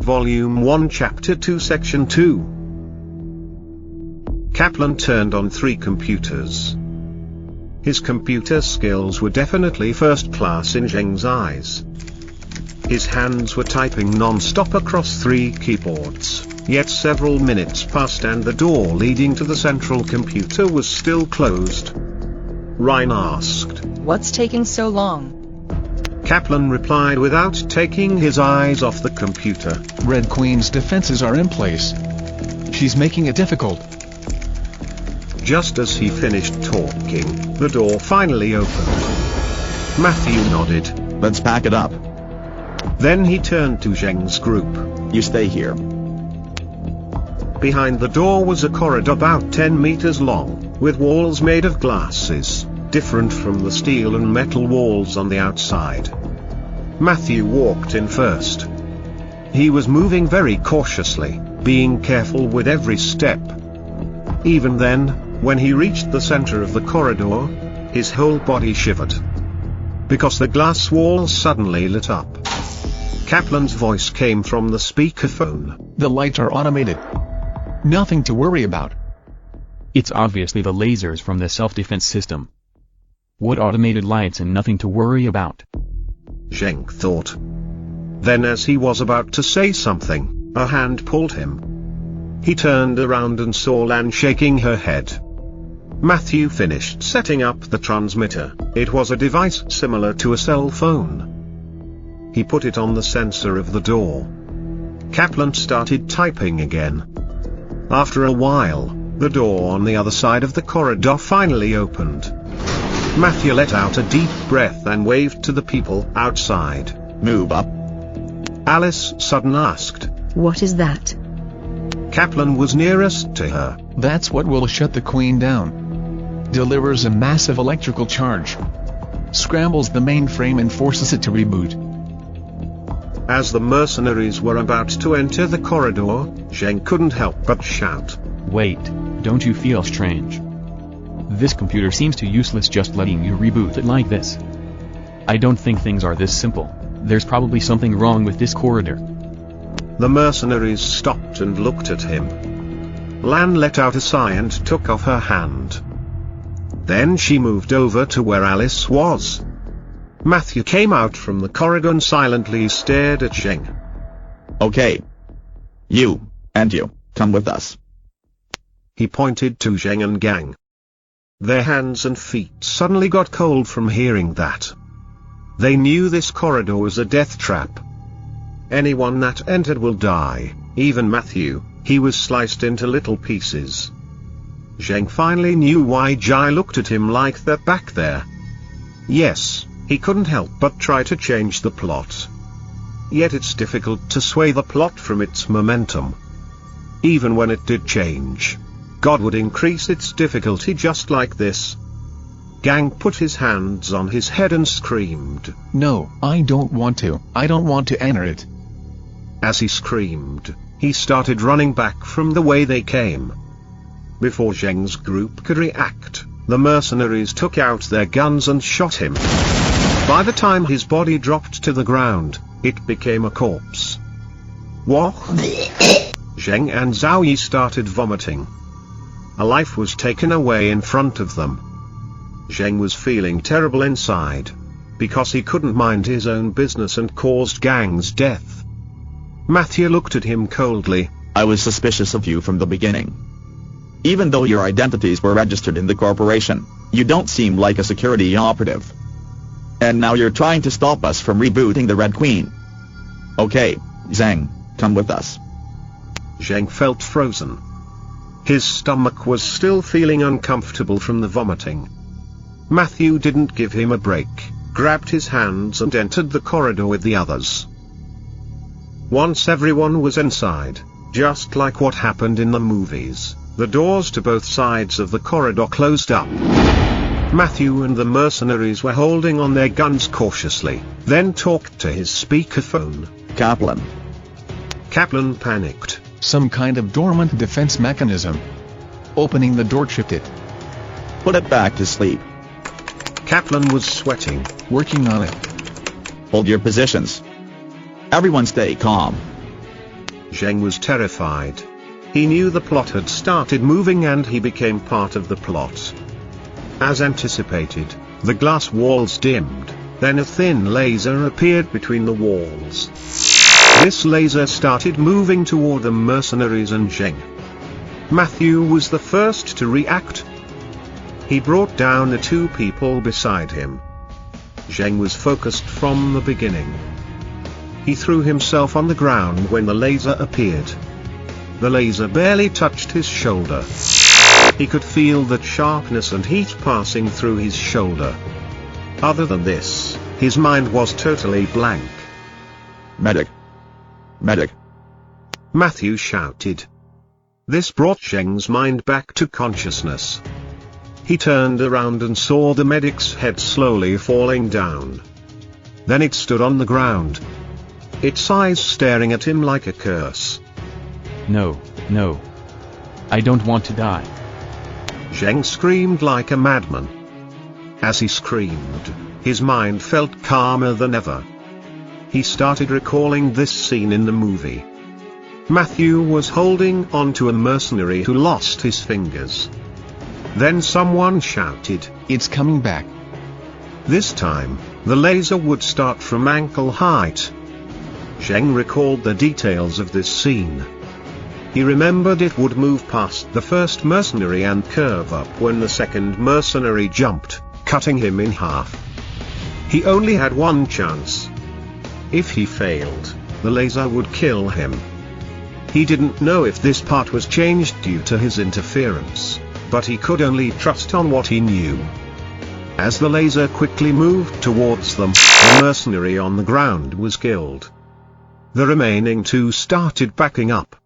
Volume 1 Chapter 2 Section 2. Kaplan turned on 3 computers. His computer skills were definitely first class in Zheng's eyes. His hands were typing non-stop across 3 keyboards, yet several minutes passed and the door leading to the central computer was still closed. Ryan asked, "What's taking so long?" Kaplan replied without taking his eyes off the computer. Red Queen's defenses are in place. She's making it difficult. Just as he finished talking, the door finally opened. Matthew nodded. Let's pack it up. Then he turned to Zheng's group. You stay here. Behind the door was a corridor about 10 meters long, with walls made of glasses, different from the steel and metal walls on the outside. Matthew walked in first. He was moving very cautiously, being careful with every step. Even then, when he reached the center of the corridor, his whole body shivered. Because the glass walls suddenly lit up. Kaplan's voice came from the speakerphone. The lights are automated. Nothing to worry about. It's obviously the lasers from the self-defense system. What automated lights and nothing to worry about? Zheng thought. Then as he was about to say something, a hand pulled him. He turned around and saw Lan shaking her head. Matthew finished setting up the transmitter. It was a device similar to a cell phone. He put it on the sensor of the door. Kaplan started typing again. After a while, the door on the other side of the corridor finally opened. Matthew let out a deep breath and waved to the people outside. Move up. Alice suddenly asked. What is that? Kaplan was nearest to her. That's what will shut the Queen down. Delivers a massive electrical charge. Scrambles the mainframe and forces it to reboot. As the mercenaries were about to enter the corridor, Zheng couldn't help but shout. Wait, don't you feel strange? This computer seems too useless just letting you reboot it like this. I don't think things are this simple. There's probably something wrong with this corridor. The mercenaries stopped and looked at him. Lan let out a sigh and took off her hand. Then she moved over to where Alice was. Matthew came out from the corridor and silently stared at Zheng. Okay. You, and you, come with us. He pointed to Zheng and Gang. Their hands and feet suddenly got cold from hearing that. They knew this corridor was a death trap. Anyone that entered will die, even Matthew. He was sliced into little pieces. Zheng finally knew why Jai looked at him like that back there. Yes, he couldn't help but try to change the plot. Yet it's difficult to sway the plot from its momentum. Even when it did change, God would increase its difficulty just like this. Gang put his hands on his head and screamed. No, I don't want to. I don't want to enter it. As he screamed, he started running back from the way they came. Before Zheng's group could react, the mercenaries took out their guns and shot him. By the time his body dropped to the ground, it became a corpse. What? Zheng and Zhao Yi started vomiting. A life was taken away in front of them. Zheng was feeling terrible inside, because he couldn't mind his own business and caused Gang's death. Matthew looked at him coldly. I was suspicious of you from the beginning. Even though your identities were registered in the corporation, you don't seem like a security operative. And now you're trying to stop us from rebooting the Red Queen. Okay, Zheng, come with us. Zheng felt frozen. His stomach was still feeling uncomfortable from the vomiting. Matthew didn't give him a break, grabbed his hands and entered the corridor with the others. Once everyone was inside, just like what happened in the movies, the doors to both sides of the corridor closed up. Matthew and the mercenaries were holding on their guns cautiously, then talked to his speakerphone. Kaplan. Kaplan panicked. Some kind of dormant defense mechanism. Opening the door tripped it. Put it back to sleep. Kaplan was sweating. Working on it. Hold your positions. Everyone stay calm. Zheng was terrified. He knew the plot had started moving and he became part of the plot. As anticipated, the glass walls dimmed, then a thin laser appeared between the walls. This laser started moving toward the mercenaries and Zheng. Matthew was the first to react. He brought down the two people beside him. Zheng was focused from the beginning. He threw himself on the ground when the laser appeared. The laser barely touched his shoulder. He could feel that sharpness and heat passing through his shoulder. Other than this, his mind was totally blank. Medic! Medic! Matthew shouted. This brought Zheng's mind back to consciousness. He turned around and saw the medic's head slowly falling down. Then it stood on the ground, its eyes staring at him like a curse. No, no. I don't want to die. Zheng screamed like a madman. As he screamed, his mind felt calmer than ever. He started recalling this scene in the movie. Matthew was holding on to a mercenary who lost his fingers. Then someone shouted, It's coming back. This time, the laser would start from ankle height. Zheng recalled the details of this scene. He remembered it would move past the first mercenary and curve up when the second mercenary jumped, cutting him in half. He only had one chance. If he failed, the laser would kill him. He didn't know if this part was changed due to his interference, but he could only trust on what he knew. As the laser quickly moved towards them, the mercenary on the ground was killed. The remaining two started backing up.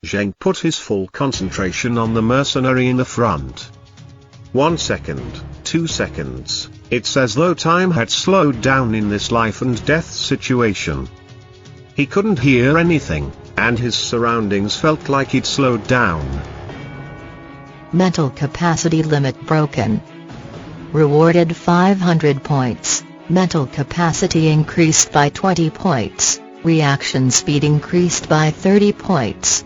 Zheng put his full concentration on the mercenary in the front. 1 second, 2 seconds, it's as though time had slowed down in this life and death situation. He couldn't hear anything, and his surroundings felt like it slowed down. Mental capacity limit broken. Rewarded 500 points, mental capacity increased by 20 points, reaction speed increased by 30 points.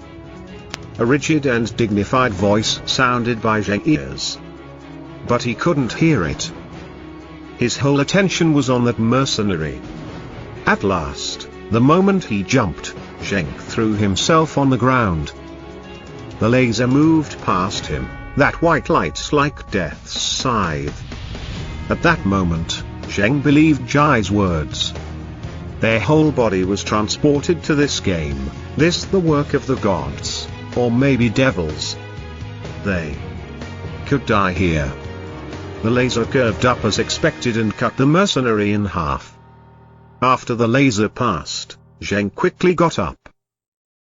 A rigid and dignified voice sounded by Zheng's ears. But he couldn't hear it. His whole attention was on that mercenary. At last, the moment he jumped, Zheng threw himself on the ground. The laser moved past him, that white light like death's scythe. At that moment, Zheng believed Jai's words. Their whole body was transported to this game, this the work of the gods, or maybe devils. They could die here. The laser curved up as expected and cut the mercenary in half. After the laser passed, Zheng quickly got up.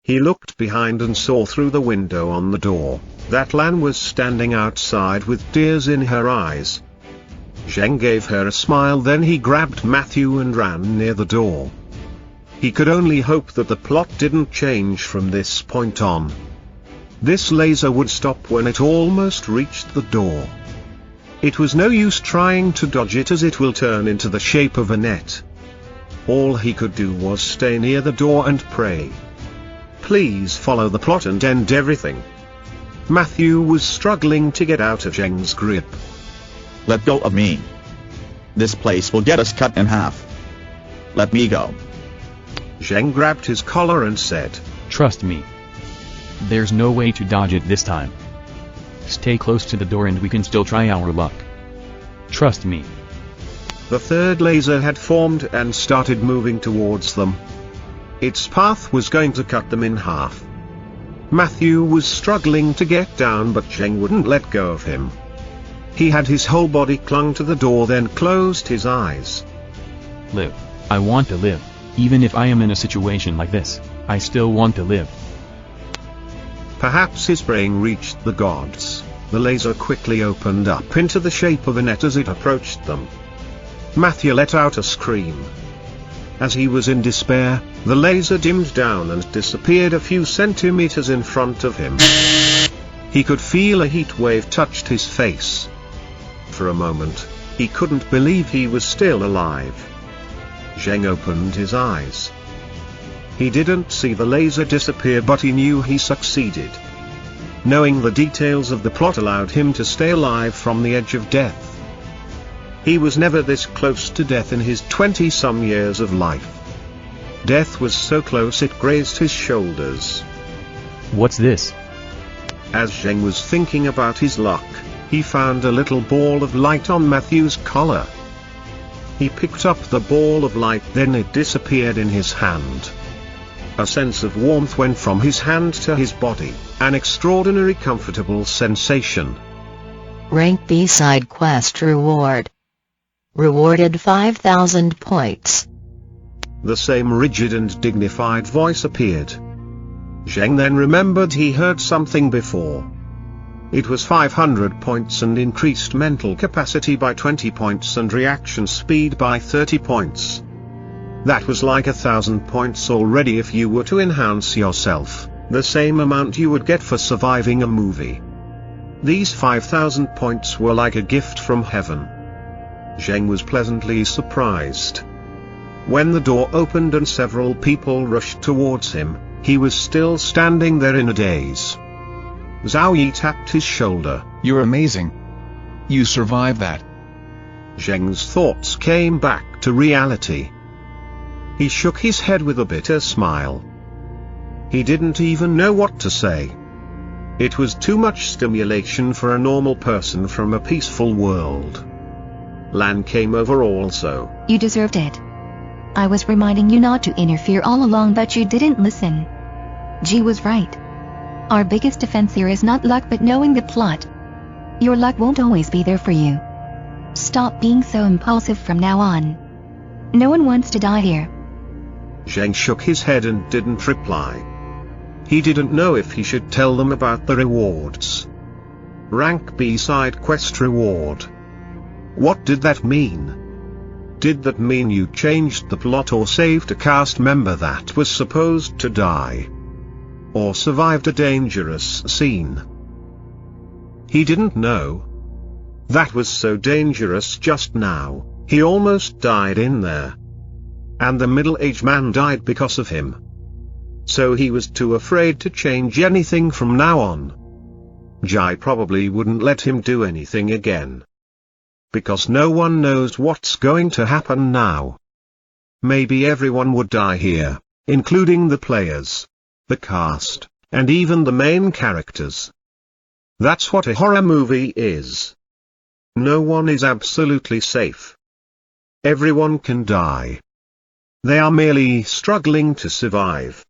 He looked behind and saw through the window on the door, that Lan was standing outside with tears in her eyes. Zheng gave her a smile, then he grabbed Matthew and ran near the door. He could only hope that the plot didn't change from this point on. This laser would stop when it almost reached the door. It was no use trying to dodge it as it will turn into the shape of a net. All he could do was stay near the door and pray. Please follow the plot and end everything. Matthew was struggling to get out of Zheng's grip. Let go of me. This place will get us cut in half. Let me go. Zheng grabbed his collar and said, Trust me. There's no way to dodge it this time. Stay close to the door and we can still try our luck. Trust me. The third laser had formed and started moving towards them. Its path was going to cut them in half. Matthew was struggling to get down, but Zheng wouldn't let go of him. He had his whole body clung to the door, then closed his eyes. Live. I want to live. Even if I am in a situation like this, I still want to live. Perhaps his brain reached the gods. The laser quickly opened up into the shape of a net as it approached them. Matthew let out a scream. As he was in despair, the laser dimmed down and disappeared a few centimeters in front of him. He could feel a heat wave touched his face. For a moment, he couldn't believe he was still alive. Zheng opened his eyes. He didn't see the laser disappear, but he knew he succeeded. Knowing the details of the plot allowed him to stay alive from the edge of death. He was never this close to death in his 20-some years of life. Death was so close it grazed his shoulders. What's this? As Zheng was thinking about his luck, he found a little ball of light on Matthew's collar. He picked up the ball of light, then it disappeared in his hand. A sense of warmth went from his hand to his body, an extraordinary comfortable sensation. Rank B side quest reward. Rewarded 5,000 points. The same rigid and dignified voice appeared. Zheng then remembered he heard something before. It was 500 points and increased mental capacity by 20 points and reaction speed by 30 points. That was like 1,000 points already if you were to enhance yourself, the same amount you would get for surviving a movie. These 5,000 points were like a gift from heaven. Zheng was pleasantly surprised. When the door opened and several people rushed towards him, he was still standing there in a daze. Zhao Yi tapped his shoulder. You're amazing. You survived that. Zheng's thoughts came back to reality. He shook his head with a bitter smile. He didn't even know what to say. It was too much stimulation for a normal person from a peaceful world. Lan came over also. You deserved it. I was reminding you not to interfere all along, but you didn't listen. G was right. Our biggest defense here is not luck but knowing the plot. Your luck won't always be there for you. Stop being so impulsive from now on. No one wants to die here. Zheng shook his head and didn't reply. He didn't know if he should tell them about the rewards. Rank B side quest reward. What did that mean? Did that mean you changed the plot or saved a cast member that was supposed to die? Or survived a dangerous scene? He didn't know. That was so dangerous just now, he almost died in there. And the middle-aged man died because of him. So he was too afraid to change anything from now on. Jai probably wouldn't let him do anything again. Because no one knows what's going to happen now. Maybe everyone would die here, including the players, the cast, and even the main characters. That's what a horror movie is. No one is absolutely safe. Everyone can die. They are merely struggling to survive.